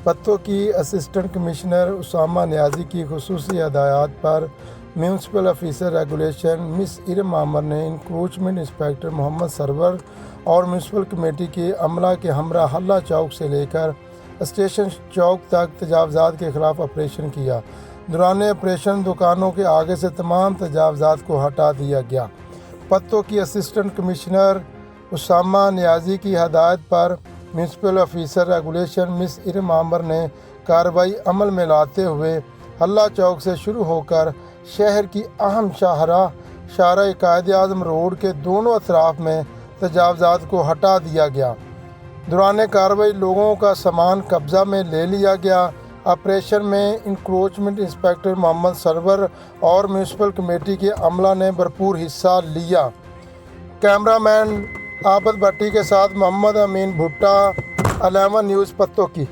पत्तों की assistant commissioner Usama Niazi की खुसूसी हदायत पर municipal officer regulation miss Iram आमर ने इंक्रोचमेंट इंस्पेक्टर मोहम्मद सरवर और म्यूनसिपल कमेटी के अमला के हमरा हल्ला चौक से लेकर स्टेशन चौक तक तजावज़ात के ख़िलाफ़ ऑपरेशन किया। दौरान ऑपरेशन दुकानों के आगे से तमाम तजावज़ात को हटा दिया गया। पत्तों की असिस्टेंट कमिश्नर उसामा नियाजी की हदायत पर municipal officer regulation miss Iram आमर ने कार्रवाई अमल में लाते हुए हल्ला चौक से शुरू होकर शहर की अहम शाहरा कायद-ए-आज़म रोड के दोनों अतराफ में तजावज़ात को हटा दिया गया। दौरान कार्रवाई लोगों का सामान कब्ज़ा में ले लिया गया। ऑपरेशन में इंक्रोचमेंट इंस्पेक्टर मोहम्मद सरवर और म्यूनसिपल कमेटी के अमला ने भरपूर हिस्सा लिया। कैमरामैन आबद भट्टी के साथ मोहम्मद अमीन भुट्टा, 11 न्यूज़ पत्तों की।